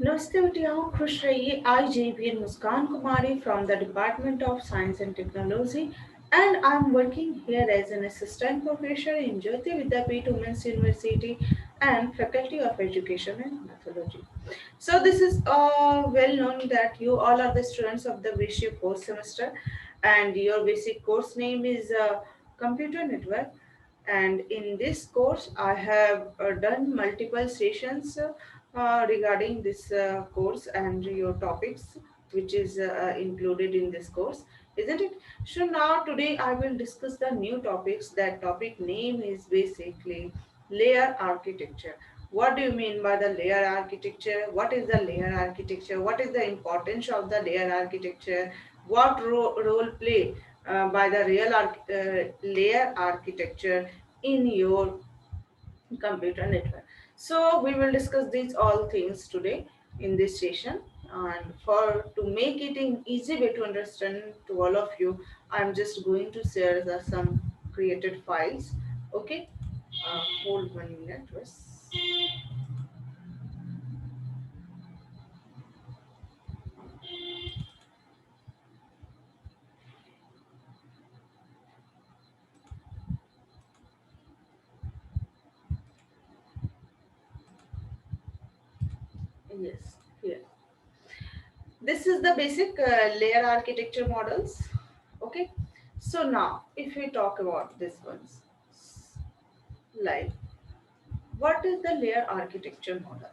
नमस्ते बेटियाओं, खुश रहिए। आई JBN Muskan Kumari from the Department of Science and Technology, and I'm working here as an assistant professor in Jyoti Vidyapeeth Women's University and Faculty of Education and Methodology. So this is well known that you all are the students of the basic course semester, and your basic course name is Computer Network. And in this course, I have done multiple sessions regarding this course and your topics, which is included in this course, isn't it? So now today I will discuss the new topics. That topic name is basically layer architecture. What do you mean by the layer architecture? What is the layer architecture? What is the importance of the layer architecture? What role play by the layer architecture in your computer network? So we will discuss these all things today in this session. And for to make it an easy way to understand to all of you, I'm just going to share some created files. Okay, hold 1 minute. Yes, here. This is the basic layer architecture models. Okay, so now if we talk about this ones, like what is the layer architecture model?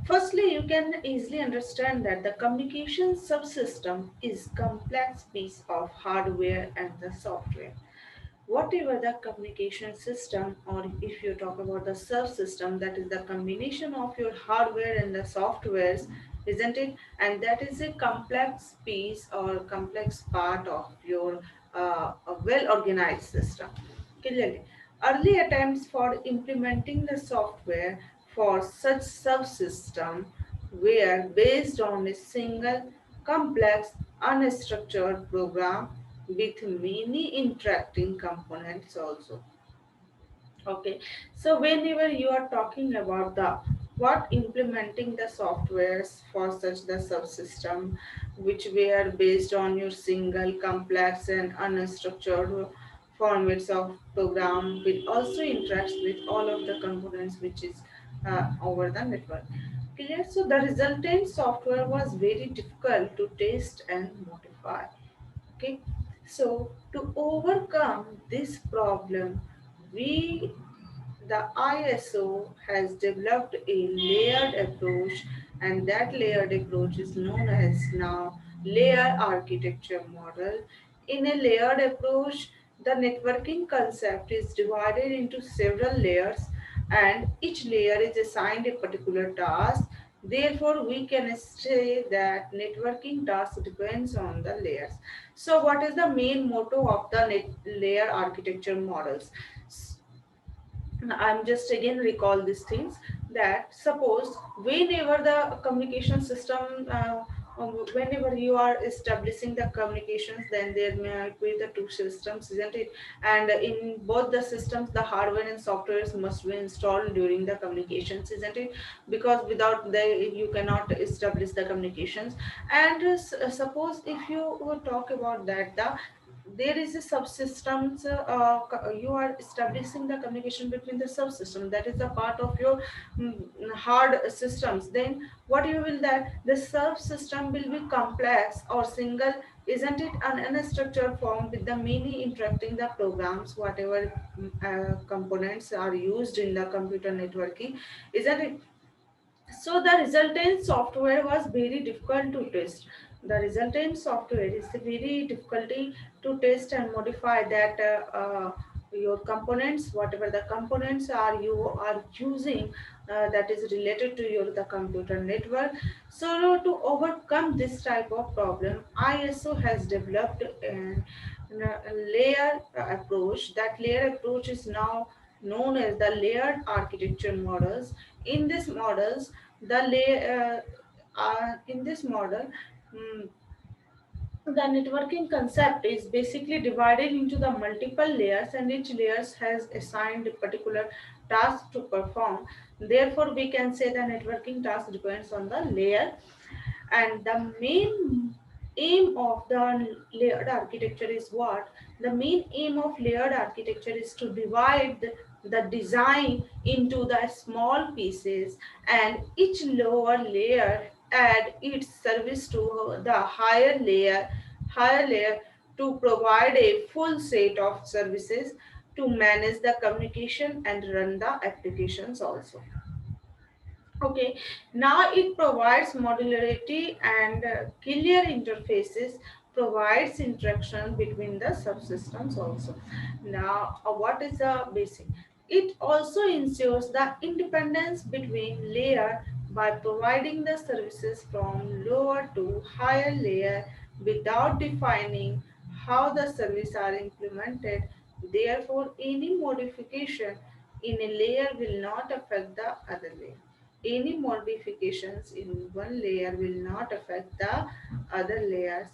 Firstly, you can easily understand that the communication subsystem is complex piece of hardware and the software. Whatever the communication system, or if you talk about the subsystem, that is the combination of your hardware and the softwares, isn't it? And that is a complex piece or complex part of your a well organized system. Clearly, early attempts for implementing the software for such subsystem were based on a single complex unstructured program with many interacting components also. Okay, so whenever you are talking about the what implementing the softwares for such the subsystem which were based on your single complex and unstructured formats of program will also interact with all of the components which is over the network. Clear? So the resultant software was very difficult to test and modify. Okay, so to overcome this problem, we the ISO has developed a layered approach, and that layered approach is known as now layer architecture model. In a layered approach, the networking concept is divided into several layers, and each layer is assigned a particular task. Therefore, we can say that networking task depends on the layers. So, what is the main motto of the layer architecture models? I'm just again recall these things, that suppose whenever the communication system, whenever you are establishing the communications, then there may be the two systems, isn't it? And in both the systems, the hardware and softwares must be installed during the communications, isn't it? Because without the you cannot establish the communications. And suppose if you would talk about that, the there is a subsystems, you are establishing the communication between the subsystem, that is a part of your hard systems. Then what you will that the subsystem will be complex or single, isn't it? An unstructured form with the many interacting the programs, whatever components are used in the computer networking, isn't it? So the resultant software was very difficult to test. The resultant software is very difficulty to test and modify that your components, whatever the components are you are using, that is related to your the computer network. So to overcome this type of problem, ISO has developed a layer approach. That layer approach is now known as the layered architecture models. In this models, the in this model, mm, the networking concept is basically divided into the multiple layers, and each layers has assigned a particular task to perform. Therefore, we can say the networking task depends on the layer, and the main aim of the layered architecture is what? The main aim of layered architecture is to divide the design into the small pieces, and each lower layer add its service to the higher layer to provide a full set of services to manage the communication and run the applications also. Okay, now it provides modularity and clear interfaces, provides interaction between the subsystems also. Now, what is the basic? It also ensures the independence between layer by providing the services from lower to higher layer without defining how the services are implemented. Therefore, any modification in a layer will not affect the other layer. Any modifications in one layer will not affect the other layers.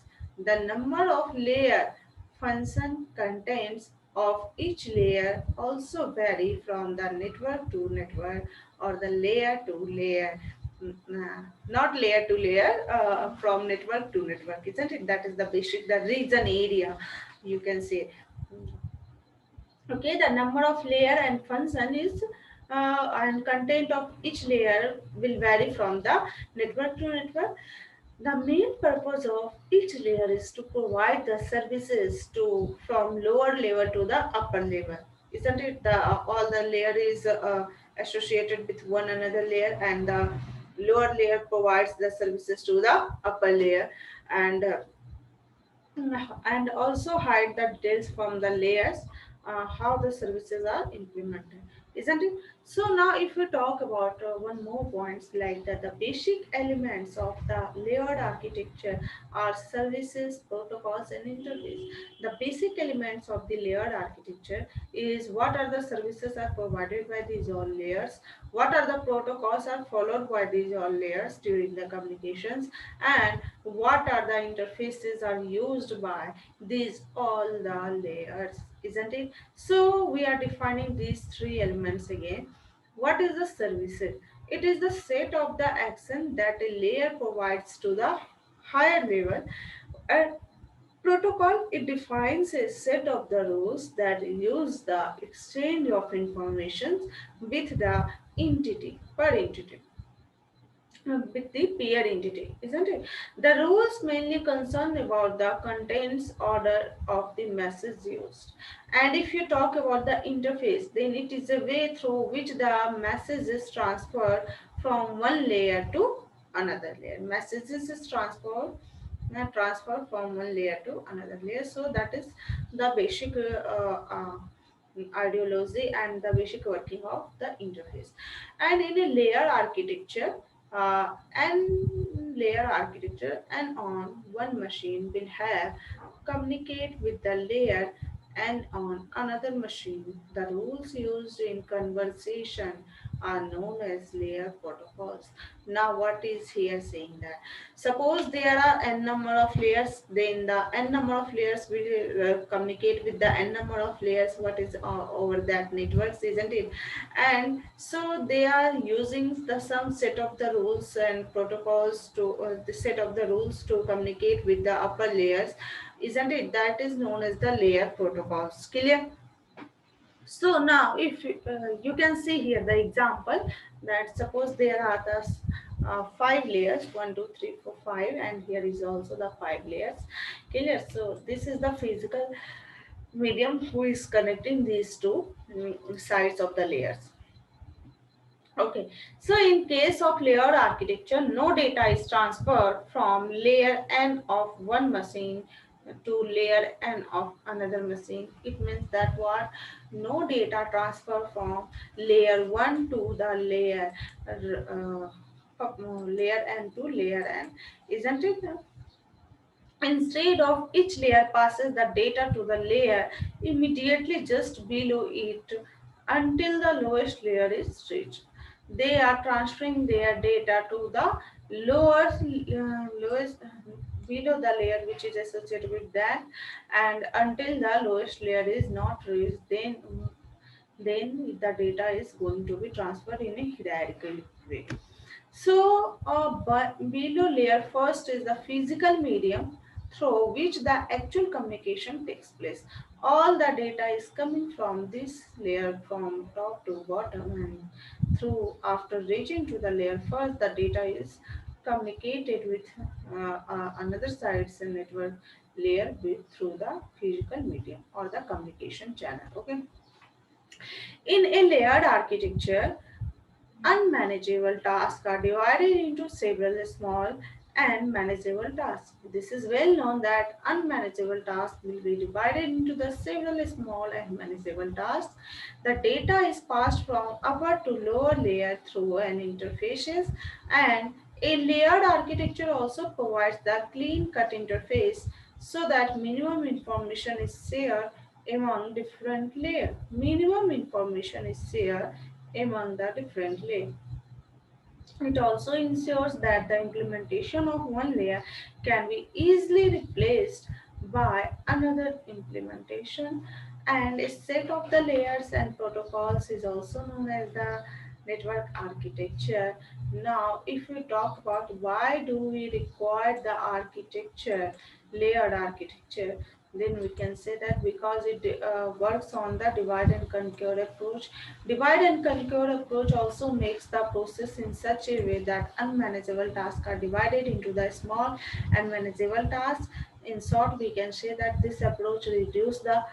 The number of layer function contents of each layer also vary from the network to network or the layer to layer. Not layer to layer, from network to network, isn't it? That is the basic, the region area, you can say. Okay, the number of layer and function is and content of each layer will vary from the network to network. The main purpose of each layer is to provide the services to from lower level to the upper level, isn't it? The all the layer is associated with one another layer, and the lower layer provides the services to the upper layer, and and also hide the details from the layers, how the services are implemented, isn't it? So now if we talk about one more points, like that the basic elements of the layered architecture are services, protocols, and interface. The basic elements of the layered architecture is what are the services are provided by these all layers, what are the protocols are followed by these all layers during the communications, and what are the interfaces are used by these all the layers, isn't it? So we are defining these three elements again. What is the services? It is the set of the action that a layer provides to the higher level. A protocol, it defines a set of the rules that use the exchange of information with the entity per entity, with the peer entity, isn't it? The rules mainly concern about the contents order of the message used. And if you talk about the interface, then it is a way through which the message is transferred from one layer to another layer. Messages is transferred from one layer to another layer. So that is the basic ideology and the basic working of the interface. And in a uh, layer architecture, and on one machine will have communicate with the layer, and on another machine the rules used in conversation are known as layer protocols. Now what is here saying that, suppose there are n number of layers, then the n number of layers will communicate with the n number of layers what is over that networks, isn't it? And so they are using the some set of the rules and protocols to the set of the rules to communicate with the upper layers, isn't it? That is known as the layer protocols. Clear? So now if you can see here the example, that suppose there are the five layers, one two three four five, and here is also the five layers. Clear? So this is the physical medium who is connecting these two sides of the layers. Okay, so in case of layered architecture, no data is transferred from layer n of one machine to layer n of another machine. It means that what? No data transfer from layer 1 to the layer n to layer n, isn't it? Instead of each layer passes the data to the layer immediately just below it until the lowest layer is reached. They are transferring their data to the lowest below the layer which is associated with that, and until the lowest layer is not reached, then then the data is going to be transferred in a hierarchical way. So, but below layer first is the physical medium through which the actual communication takes place. All the data is coming from this layer from top to bottom, and through after reaching to the layer first, the data is communicated with another side's network layer through the physical medium or the communication channel. Okay, in a layered architecture, unmanageable tasks are divided into several small and manageable tasks. This is well known that unmanageable tasks will be divided into the several small and manageable tasks. The data is passed from upper to lower layer through an interfaces, and a layered architecture also provides the clean cut interface so that minimum information is shared among different layers. Minimum information is shared among the different layers. It also ensures that the implementation of one layer can be easily replaced by another implementation, and a set of the layers and protocols is also known as the network architecture. Now, if we talk about why do we require the architecture, layered architecture, then we can say that because it works on the divide and conquer approach. Divide and conquer approach also makes the process in such a way that unmanageable tasks are divided into the small and manageable tasks. In short, we can say that this approach reduces the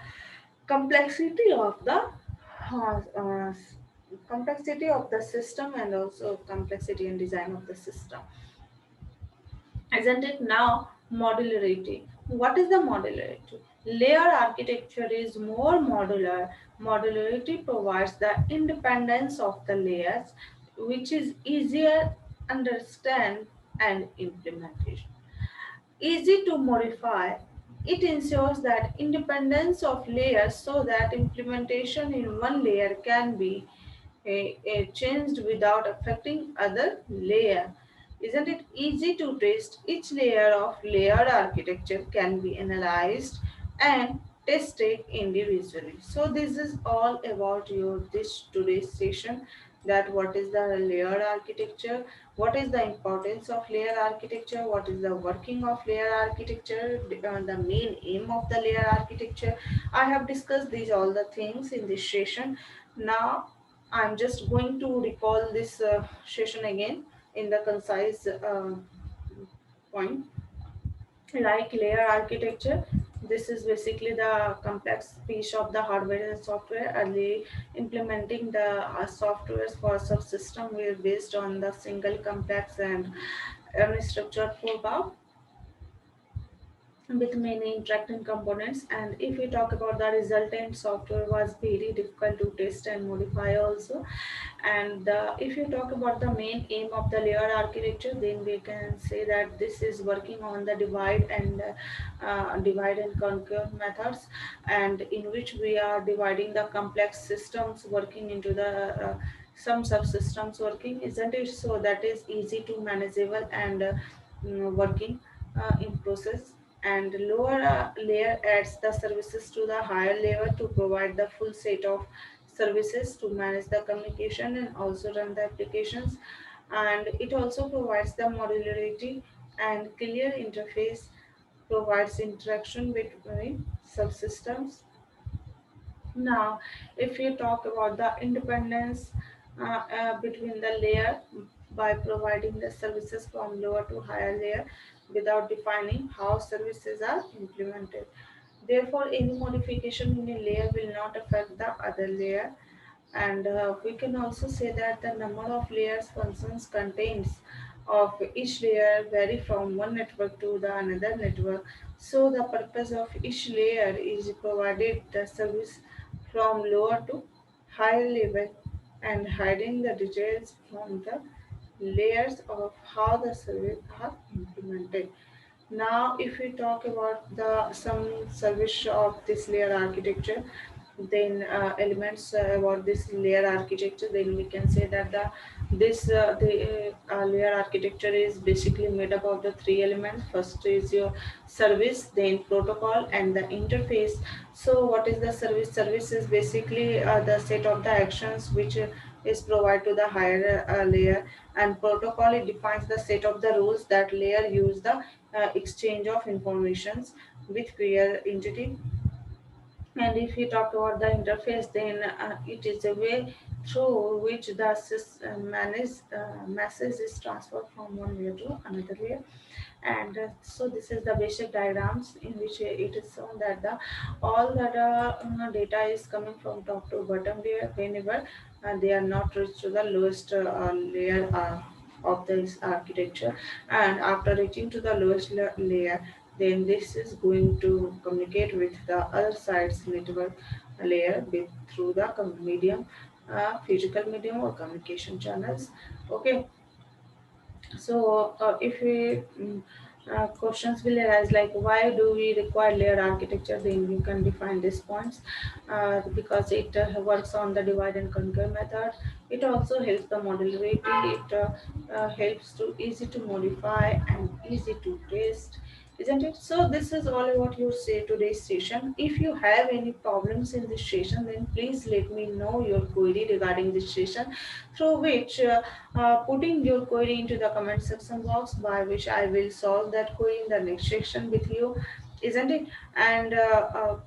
complexity of the uh, uh, complexity of the system and also complexity and design of the system. Isn't it now? Modularity. What is the modularity? Layer architecture is more modular. Modularity provides the independence of the layers, which is easier understand and implementation. Easy to modify. It ensures that independence of layers so that implementation in one layer can be changed without affecting other layer. Isn't it easy to test? Each layer of layered architecture can be analyzed and tested individually. So this is all about your this today's session, that what is the layered architecture, what is the importance of layer architecture, what is the working of layer architecture, the main aim of the layer architecture. I have discussed these all the things in this session. Now I'm just going to recall this session again in the concise point. Like layer architecture, this is basically the complex piece of the hardware and software. Early implementing the softwares for subsystem were based on the single complex and unstructured program with many interacting components. And if we talk about the resultant software was very difficult to test and modify also. And if you talk about the main aim of the layer architecture, then we can say that this is working on the divide and conquer methods, and in which we are dividing the complex systems working into the some subsystems working, isn't it? So that is easy to manageable and working in process. And lower layer adds the services to the higher layer to provide the full set of services to manage the communication and also run the applications. And it also provides the modularity and clear interface, provides interaction between subsystems. Now, if you talk about the independence between the layer by providing the services from lower to higher layer without defining how services are implemented. Therefore, any modification in a layer will not affect the other layer. And we can also say that the number of layers functions contains of each layer vary from one network to the another network. So the purpose of each layer is provided the service from lower to higher level and hiding the details from the layers of how the service are implemented. Now, if we talk about the some service of this layer architecture, then elements about this layer architecture, then we can say that the This the layer architecture is basically made up of the three elements. First is your service, then protocol, and the interface. So what is the service? Service is basically the set of the actions which is provided to the higher layer, and protocol it defines the set of the rules that layer use the exchange of informations with clear entity. And if you talk about the interface, then it is a way through which the message is transferred from one layer to another layer. And so this is the basic diagrams in which it is shown that the all that data is coming from top to bottom layer whenever they are not reached to the lowest layer of this architecture, and after reaching to the lowest layer, then this is going to communicate with the other side's network layer through the medium, physical medium or communication channels. Okay, so if we questions will arise like why do we require layered architecture, then you can define these points. Because it works on the divide and conquer method. It also helps the modularity. It helps to easy to modify and easy to test, isn't it? So this is all about your say today's session. If you have any problems in this session, then please let me know your query regarding this session, through which putting your query into the comment section box, by which I will solve that query in the next section with you, isn't it? And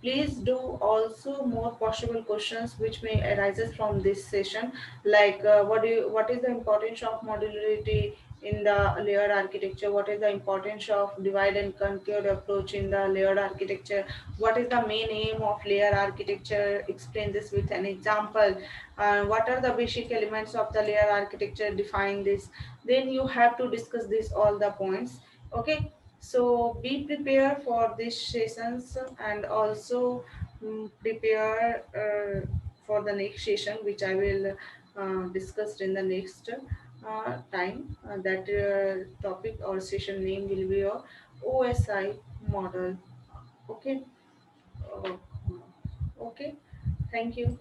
please do also more possible questions which may arises from this session, like what is the importance of modularity in the layered architecture, what is the importance of divide and conquer approach in the layered architecture, what is the main aim of layer architecture, explain this with an example, what are the basic elements of the layer architecture, define this. Then you have to discuss this all the points. Okay, so be prepared for these sessions, and also prepare for the next session which I will discuss in the next time. That topic or session name will be your OSI model. Okay. uh, okay, thank you.